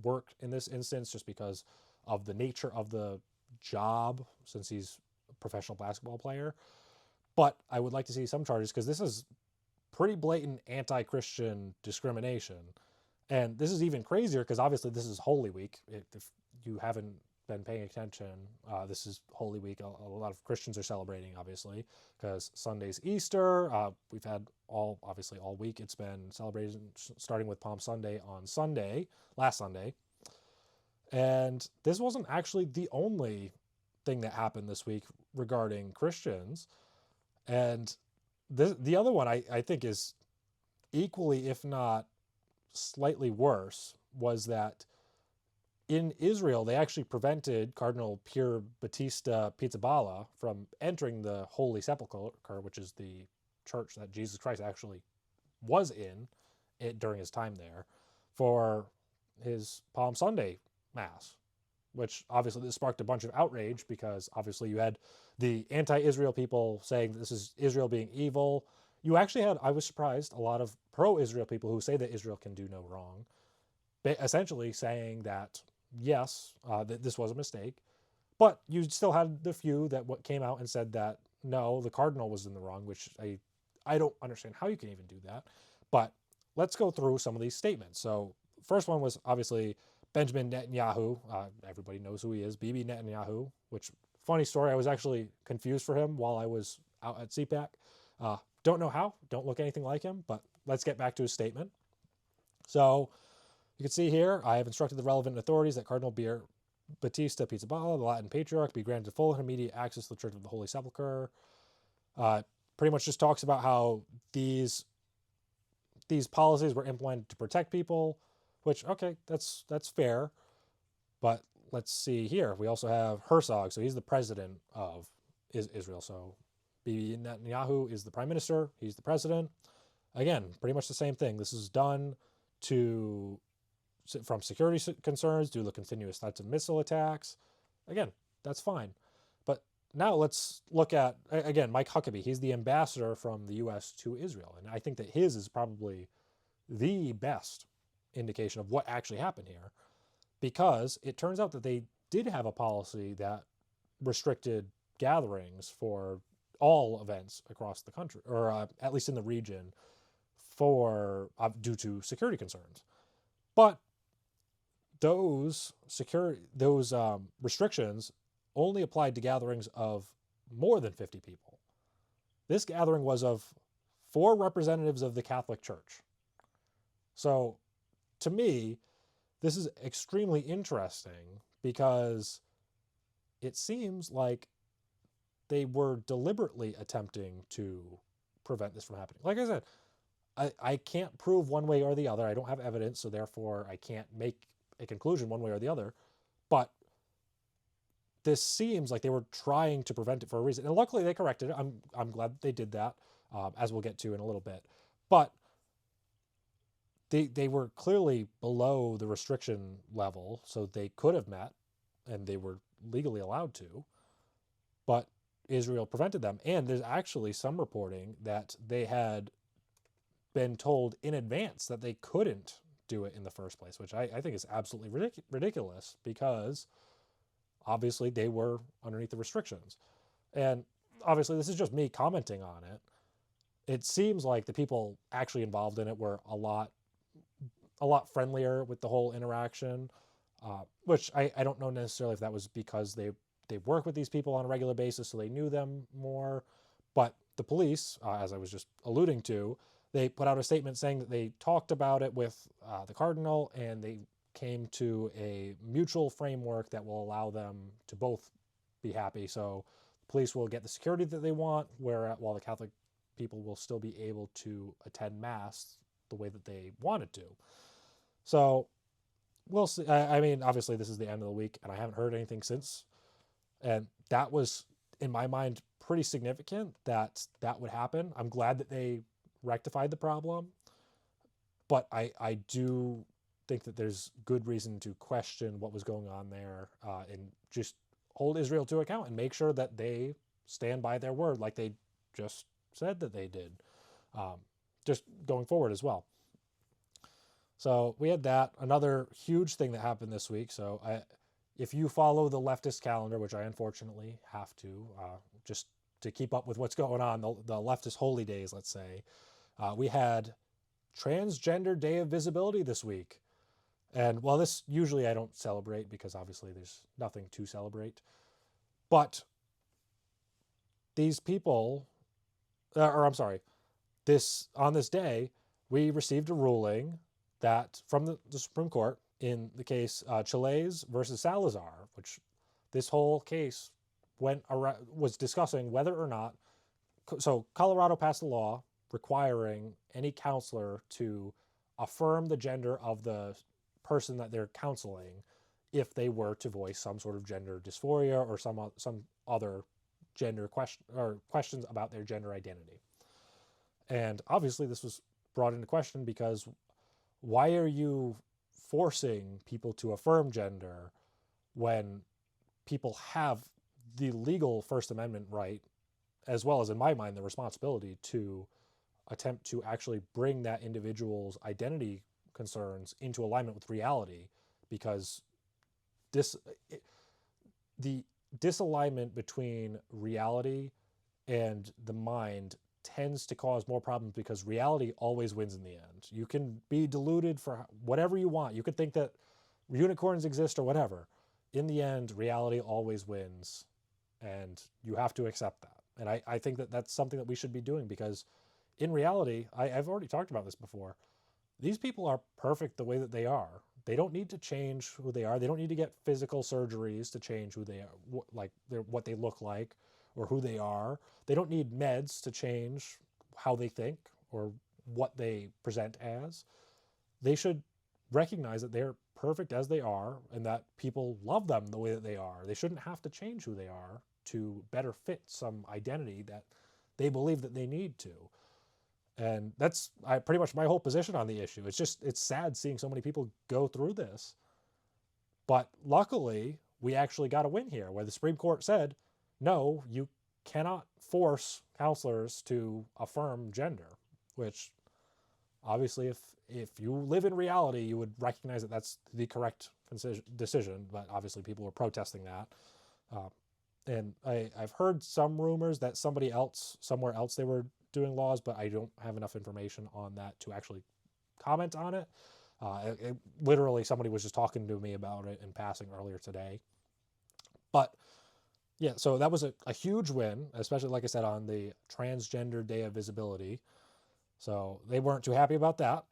work in this instance just because of the nature of the job, since he's a professional basketball player. But I would like to see some charges because this is pretty blatant anti-Christian discrimination. And this is even crazier because obviously this is Holy Week. If you haven't been paying attention, this is Holy Week. A lot of Christians are celebrating, obviously, because Sunday's Easter. We've had all week. It's been celebrated, starting with Palm Sunday on last Sunday. And this wasn't actually the only thing that happened this week regarding Christians. And the other one I think is equally, if not slightly worse, was that in Israel, they actually prevented Cardinal Pier Battista Pizzaballa from entering the Holy Sepulchre, which is the church that Jesus Christ actually was in during his time there, for his Palm Sunday Mass, which obviously this sparked a bunch of outrage because obviously you had the anti-Israel people saying that this is Israel being evil. You actually had, I was surprised, a lot of pro-Israel people who say that Israel can do no wrong, essentially saying that, yes, that this was a mistake. But you still had the few that came out and said that, no, the cardinal was in the wrong, which I don't understand how you can even do that. But let's go through some of these statements. So first one was obviously Benjamin Netanyahu. Everybody knows who he is, Bibi Netanyahu, which, funny story, I was actually confused for him while I was out at CPAC. Don't know how, don't look anything like him, but let's get back to his statement. So you can see here, I have instructed the relevant authorities that Cardinal Battista Pizzaballa, the Latin Patriarch, be granted full and immediate access to the Church of the Holy Sepulchre. Pretty much just talks about how these policies were implemented to protect people, which, okay, that's fair. But let's see here. We also have Herzog. So he's the president of Israel. So Bibi Netanyahu is the prime minister. He's the president. Again, pretty much the same thing. This is done from security concerns due to the continuous threats of missile attacks. Again, that's fine. But now let's look at, again, Mike Huckabee. He's the ambassador from the U.S. to Israel. And I think that his is probably the best indication of what actually happened here. because it turns out that they did have a policy that restricted gatherings for all events across the country, or at least in the region, for due to security concerns. But those restrictions only applied to gatherings of more than 50 people. This gathering was of 4 representatives of the Catholic Church. So, to me, this is extremely interesting because it seems like they were deliberately attempting to prevent this from happening. Like I said, I can't prove one way or the other. I don't have evidence, so therefore I can't make a conclusion one way or the other. But this seems like they were trying to prevent it for a reason. And luckily they corrected it. I'm glad that they did that, as we'll get to in a little bit. But they were clearly below the restriction level, so they could have met, and they were legally allowed to. But Israel prevented them. And there's actually some reporting that they had been told in advance that they couldn't do it in the first place, which I think is absolutely ridiculous, because obviously they were underneath the restrictions. And obviously this is just me commenting on it. It seems like the people actually involved in it were a lot friendlier with the whole interaction, which I don't know necessarily if that was because they work with these people on a regular basis, so they knew them more. But the police, as I was just alluding to, they put out a statement saying that they talked about it with the cardinal, and they came to a mutual framework that will allow them to both be happy. So the police will get the security that they want, while the Catholic people will still be able to attend Mass the way that they wanted to. So we'll see. I mean, obviously this is the end of the week, and I haven't heard anything since. And that was, in my mind, pretty significant that would happen. I'm glad that they rectified the problem, but I do think that there's good reason to question what was going on there, and just hold Israel to account and make sure that they stand by their word like they just said that they did, just going forward as well. So we had that. Another huge thing that happened this week. So if you follow the leftist calendar, which I unfortunately have to, just to keep up with what's going on, the leftist holy days, let's say, we had Transgender Day of Visibility this week. And while this usually I don't celebrate, because obviously there's nothing to celebrate, but these people, on this day, we received a ruling that from the Supreme Court in the case Chiles versus Salazar, which this whole case was discussing whether or not, so Colorado passed a law requiring any counselor to affirm the gender of the person that they're counseling if they were to voice some sort of gender dysphoria or some other gender question or questions about their gender identity. And obviously this was brought into question because why are you forcing people to affirm gender when people have the legal First Amendment right, as well as, in my mind, the responsibility to attempt to actually bring that individual's identity concerns into alignment with reality, because the disalignment between reality and the mind tends to cause more problems, because reality always wins in the end. You can be deluded for whatever you want. You could think that unicorns exist or whatever. In the end, reality always wins, and you have to accept that. And I think that that's something that we should be doing, because in reality, I've already talked about this before, these people are perfect the way that they are. They don't need to change who they are. They don't need to get physical surgeries to change who they are, like what they look like or who they are. They don't need meds to change how they think or what they present as. They should recognize that they're perfect as they are and that people love them the way that they are. They shouldn't have to change who they are to better fit some identity that they believe that they need to. And that's pretty much my whole position on the issue. It's sad seeing so many people go through this. But luckily, we actually got a win here, where the Supreme Court said, no, you cannot force counselors to affirm gender, which obviously if you live in reality, you would recognize that that's the correct decision, but obviously people were protesting that. And I've heard some rumors that somewhere else they were doing laws, but I don't have enough information on that to actually comment on it. Literally, somebody was just talking to me about it in passing earlier today. But yeah, so that was a huge win, especially, like I said, on the Transgender Day of Visibility. So they weren't too happy about that.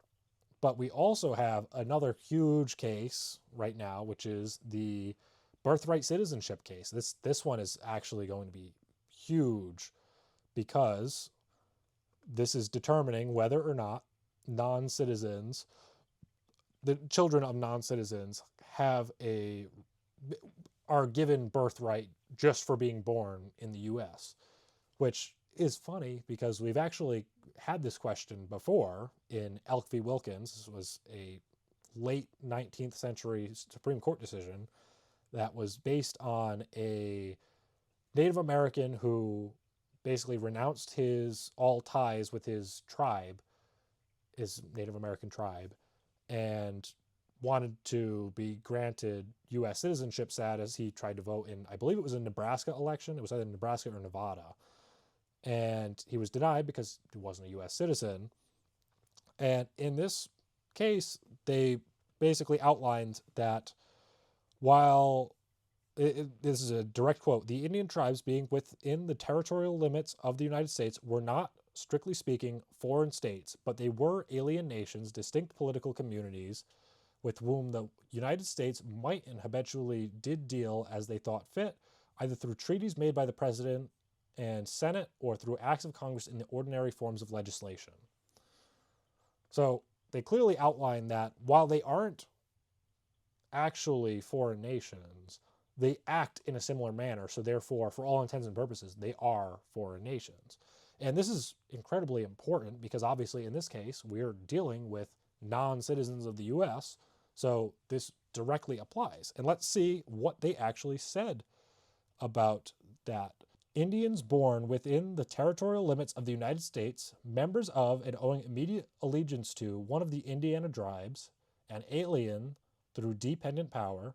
But we also have another huge case right now, which is the Birthright Citizenship case. This one is actually going to be huge because this is determining whether or not non-citizens, the children of non-citizens, are given birthright just for being born in the U.S., which is funny because we've actually had this question before in Elk v. Wilkins. This was a late 19th century Supreme Court decision that was based on a Native American who basically renounced all ties with his tribe, his Native American tribe, and wanted to be granted U.S. citizenship status. He tried to vote in, I believe it was a Nebraska election. It was either Nebraska or Nevada. And he was denied because he wasn't a U.S. citizen. And in this case, they basically outlined that while, this is a direct quote, the Indian tribes being within the territorial limits of the United States were not, strictly speaking, foreign states, but they were alien nations, distinct political communities, with whom the United States might and habitually did deal as they thought fit, either through treaties made by the President and Senate or through acts of Congress in the ordinary forms of legislation. So they clearly outline that while they aren't actually foreign nations, they act in a similar manner. So therefore, for all intents and purposes, they are foreign nations. And this is incredibly important because obviously in this case, we're dealing with non-citizens of the U.S., so this directly applies. And let's see what they actually said about that. Indians born within the territorial limits of the United States, members of and owing immediate allegiance to one of the Indiana tribes, an alien through dependent power,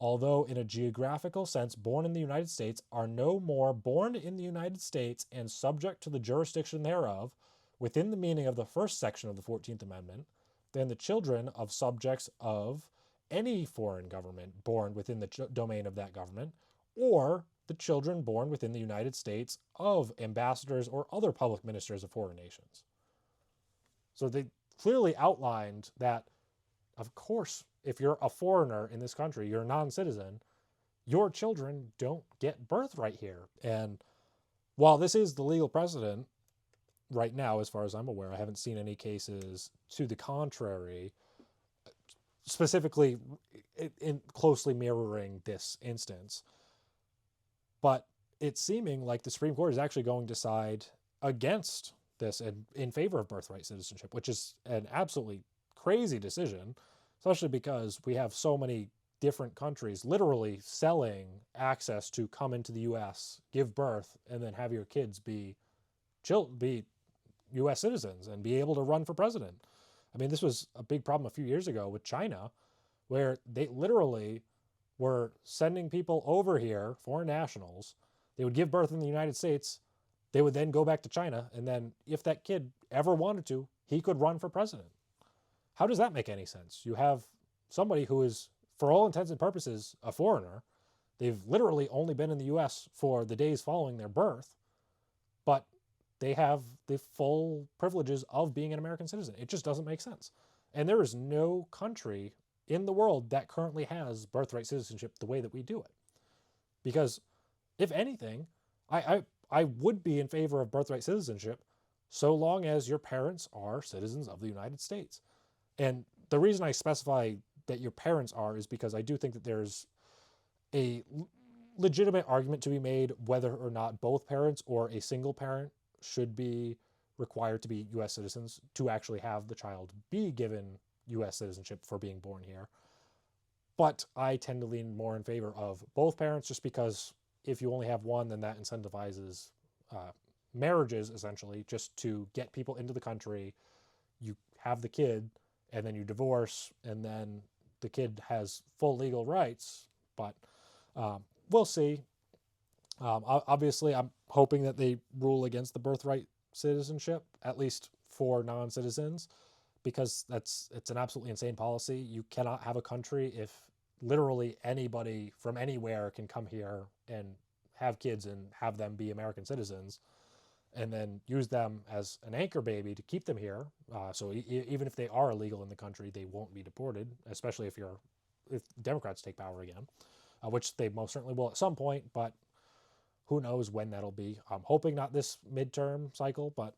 although in a geographical sense born in the United States, are no more born in the United States and subject to the jurisdiction thereof, within the meaning of the first section of the 14th Amendment, than the children of subjects of any foreign government born within the domain of that government, or the children born within the United States of ambassadors or other public ministers of foreign nations. So they clearly outlined that, of course, if you're a foreigner in this country, you're a non-citizen, your children don't get birthright here. And while this is the legal precedent right now, as far as I'm aware, I haven't seen any cases to the contrary, specifically in closely mirroring this instance. But it's seeming like the Supreme Court is actually going to side against this and in favor of birthright citizenship, which is an absolutely crazy decision, especially because we have so many different countries literally selling access to come into the U.S., give birth, and then have your kids be U.S. citizens and be able to run for president. I mean, this was a big problem a few years ago with China, where they literally were sending people over here, foreign nationals. They would give birth in the United States. They would then go back to China. And then if that kid ever wanted to, he could run for president. How does that make any sense? You have somebody who is, for all intents and purposes, a foreigner. They've literally only been in the U.S. for the days following their birth, but they have the full privileges of being an American citizen. It just doesn't make sense. And there is no country in the world that currently has birthright citizenship the way that we do it. Because if anything, I would be in favor of birthright citizenship so long as your parents are citizens of the United States. And the reason I specify that your parents are is because I do think that there's a legitimate argument to be made whether or not both parents or a single parent should be required to be U.S. citizens to actually have the child be given U.S. citizenship for being born here. But I tend to lean more in favor of both parents just because if you only have one, then that incentivizes marriages, essentially, just to get people into the country. You have the kid, and then you divorce, and then the kid has full legal rights, but we'll see. Obviously, I'm hoping that they rule against the birthright citizenship, at least for non-citizens, because it's an absolutely insane policy. You cannot have a country if literally anybody from anywhere can come here and have kids and have them be American citizens, and then use them as an anchor baby to keep them here. So even if they are illegal in the country, they won't be deported, especially if Democrats take power again, which they most certainly will at some point, but who knows when that'll be. I'm hoping not this midterm cycle, but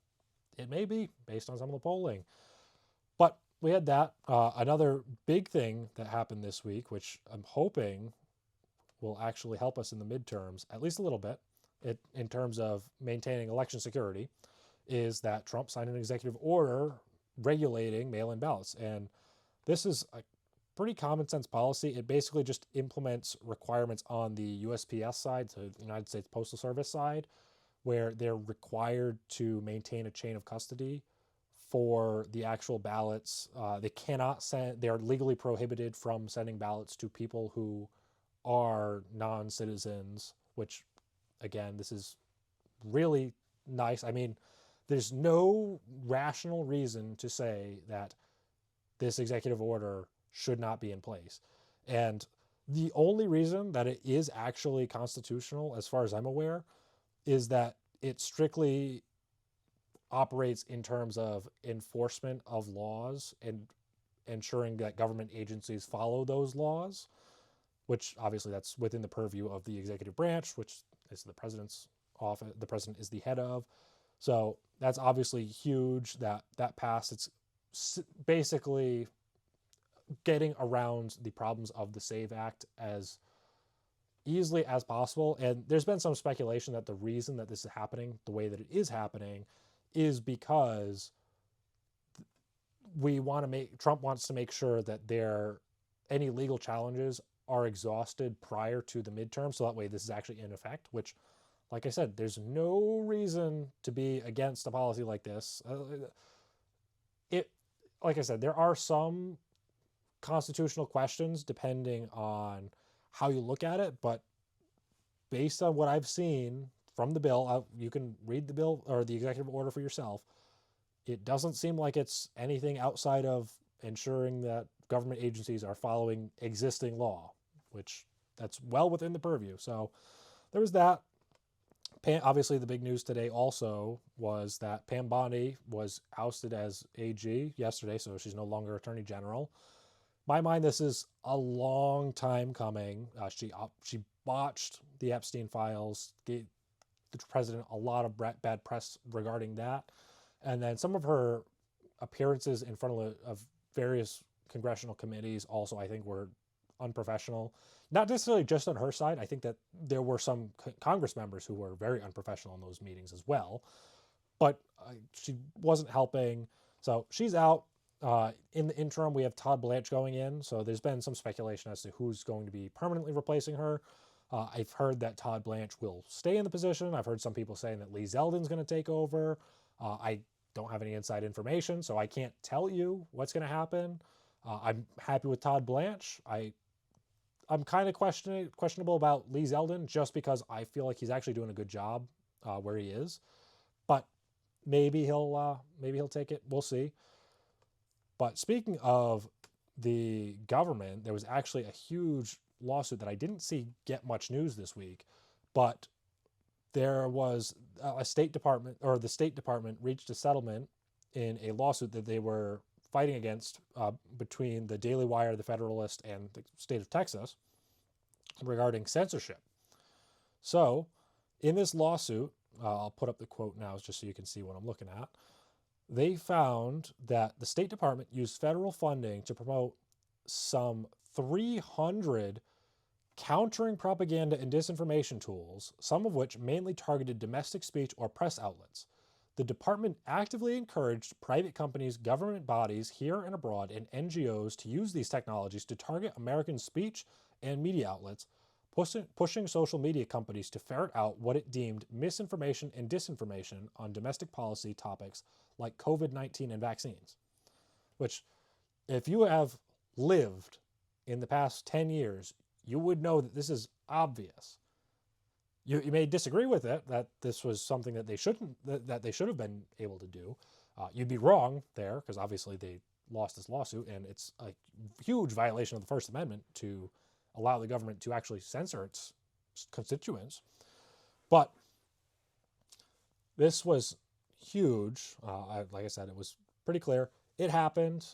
it may be based on some of the polling. But we had that. Another big thing that happened this week, which I'm hoping will actually help us in the midterms, at least a little bit, in terms of maintaining election security, is that Trump signed an executive order regulating mail-in ballots. And this is a pretty common sense policy. It basically just implements requirements on the USPS side, so the United States Postal Service side, where they're required to maintain a chain of custody for the actual ballots. They're legally prohibited from sending ballots to people who are non-citizens, which, again, this is really nice. I mean, there's no rational reason to say that this executive order should not be in place. And the only reason that it is actually constitutional, as far as I'm aware, is that it strictly operates in terms of enforcement of laws and ensuring that government agencies follow those laws, which obviously that's within the purview of the executive branch, which is the president's office. The president is the head of. So that's obviously huge that passed. It's basically getting around the problems of the SAVE Act as easily as possible. And there's been some speculation that the reason that this is happening the way that it is happening is because Trump wants to make sure that any legal challenges are exhausted prior to the midterm, so that way this is actually in effect, which, like I said, there's no reason to be against a policy like this. Like I said, there are some constitutional questions depending on how you look at it, but based on what I've seen from the bill, you can read the bill or the executive order for yourself. It doesn't seem like it's anything outside of ensuring that government agencies are following existing law, which that's well within the purview. So there was that. Obviously, the big news today also was that Pam Bondi was ousted as AG yesterday, so she's no longer Attorney General. In my mind, this is a long time coming. She botched the Epstein files, gave the president a lot of bad press regarding that, and then some of her appearances in front of various congressional committees also, I think, were unprofessional. Not necessarily just on her side. I think that there were some Congress members who were very unprofessional in those meetings as well. But she wasn't helping. So she's out. In the interim, we have Todd Blanche going in. So there's been some speculation as to who's going to be permanently replacing her. I've heard that Todd Blanche will stay in the position. I've heard some people saying that Lee Zeldin's going to take over. I don't have any inside information, so I can't tell you what's going to happen. I'm happy with Todd Blanche. I'm kind of questionable about Lee Zeldin just because I feel like he's actually doing a good job where he is, but maybe he'll take it. We'll see. But speaking of the government, there was actually a huge lawsuit that I didn't see get much news this week, but there was the State Department reached a settlement in a lawsuit that they were fighting against between the Daily Wire, the Federalist, and the state of Texas regarding censorship. So in this lawsuit, I'll put up the quote now just so you can see what I'm looking at. They found that the State Department used federal funding to promote some 300 countering propaganda and disinformation tools, some of which mainly targeted domestic speech or press outlets. The department actively encouraged private companies, government bodies here and abroad, and NGOs to use these technologies to target American speech and media outlets, pushing social media companies to ferret out what it deemed misinformation and disinformation on domestic policy topics like COVID-19 and vaccines. Which, if you have lived in the past 10 years, you would know that this is obvious. You may disagree with it, that this was something that they shouldn't, that they should have been able to do. You'd be wrong there, because obviously they lost this lawsuit, and it's a huge violation of the First Amendment to allow the government to actually censor its constituents. But this was huge. Like I said, it was pretty clear. It happened.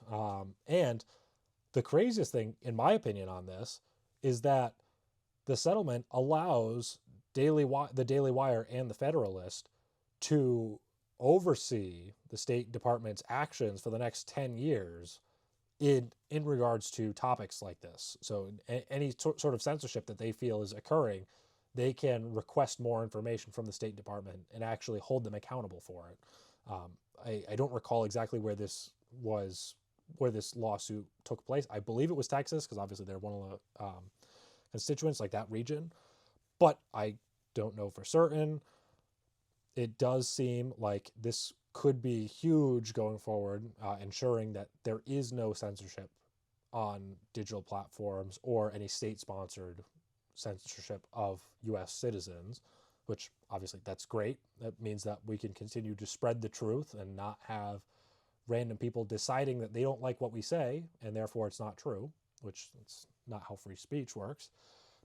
And the craziest thing, in my opinion, on this is that the settlement allows the Daily Wire and the Federalist to oversee the State Department's actions for the next 10 years in regards to topics like this. So any sort of censorship that they feel is occurring, they can request more information from the State Department and actually hold them accountable for it. I don't recall exactly where this lawsuit took place. I believe it was Texas, because obviously they're one of the constituents, like that region, but I don't know for certain. It does seem like this could be huge going forward, ensuring that there is no censorship on digital platforms or any state-sponsored censorship of U.S. citizens, which obviously that's great. That means that we can continue to spread the truth and not have random people deciding that they don't like what we say and therefore it's not true, which it's not how free speech works.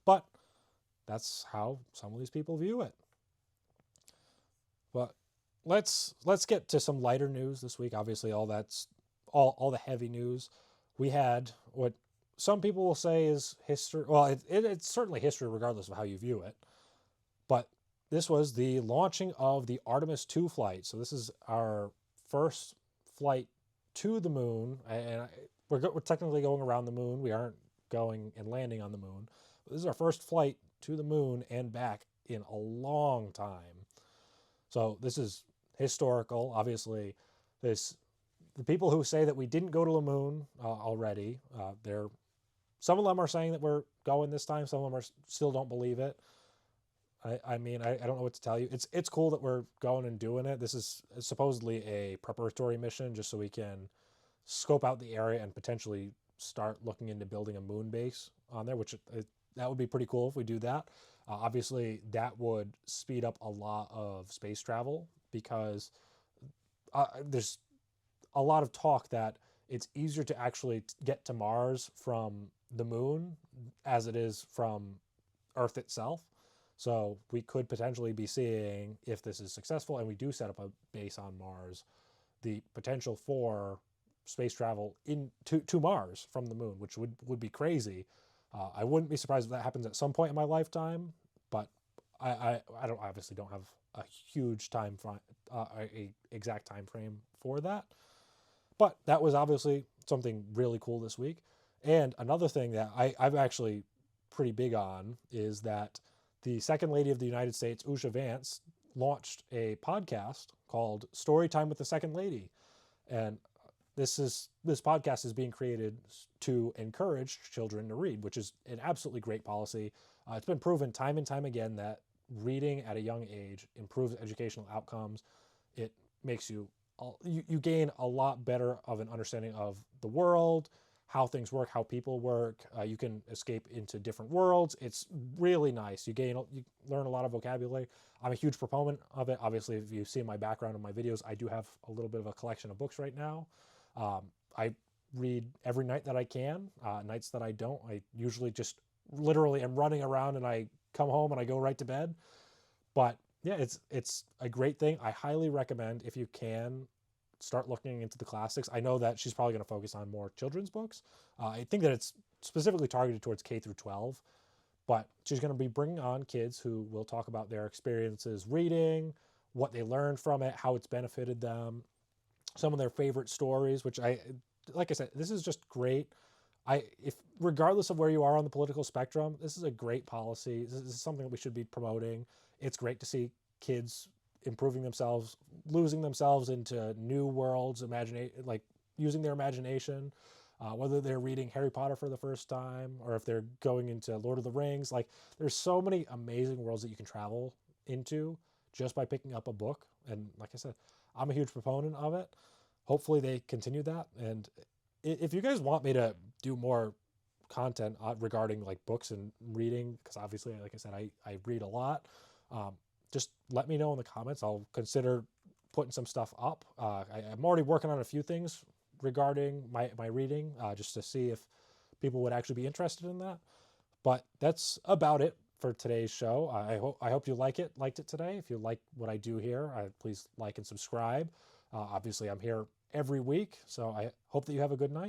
But that's how some of these people view it. But let's get to some lighter news this week. Obviously, all the heavy news. We had what some people will say is history. Well, it's certainly history regardless of how you view it. But this was the launching of the Artemis II flight. So this is our first flight to the moon, and we're technically going around the moon. We aren't going and landing on the moon. But this is our first flight to the moon and back in a long time. So this is historical. Obviously, the people who say that we didn't go to the moon already, some of them are saying that we're going this time. Some of them still don't believe it. I mean, I don't know what to tell you. It's cool that we're going and doing it. This is supposedly a preparatory mission just so we can scope out the area and potentially start looking into building a moon base on there, which that would be pretty cool if we do that. Obviously, that would speed up a lot of space travel because there's a lot of talk that it's easier to actually get to Mars from the moon as it is from Earth itself. So we could potentially be seeing, if this is successful and we do set up a base on Mars, the potential for space travel to Mars from the moon, which would be crazy. I wouldn't be surprised if that happens at some point in my lifetime, but I obviously don't have a huge time frame, a exact time frame for that. But that was obviously something really cool this week. And another thing that I'm actually pretty big on is that the Second Lady of the United States, Usha Vance, launched a podcast called Storytime with the Second Lady. And this podcast is being created to encourage children to read, which is an absolutely great policy. It's been proven time and time again that reading at a young age improves educational outcomes. It makes you gain a lot better of an understanding of the world, how things work, how people work. You can escape into different worlds. It's really nice. You learn a lot of vocabulary. I'm a huge proponent of it. Obviously, if you see my background in my videos, I do have a little bit of a collection of books right now. I read every night that I can. Nights that I don't, I usually just literally am running around and I come home and I go right to bed. But yeah, it's a great thing. I highly recommend, if you can, start looking into the classics. I know that she's probably going to focus on more children's books. I think that it's specifically targeted towards K through 12, but she's going to be bringing on kids who will talk about their experiences reading, what they learned from it, how it's benefited them, some of their favorite stories, which like I said, this is just great. If regardless of where you are on the political spectrum, this is a great policy. This is something that we should be promoting. It's great to see kids improving themselves, losing themselves into new worlds, like using their imagination, whether they're reading Harry Potter for the first time or if they're going into Lord of the Rings. Like, there's so many amazing worlds that you can travel into just by picking up a book. And like I said, I'm a huge proponent of it. Hopefully they continue that. And if you guys want me to do more content regarding like books and reading, because obviously, like I said, I read a lot. Just let me know in the comments. I'll consider putting some stuff up. I'm already working on a few things regarding my reading, just to see if people would actually be interested in that. But that's about it for today's show. I hope you liked it today. If you like what I do here, please like and subscribe. Obviously, I'm here every week, so I hope that you have a good night.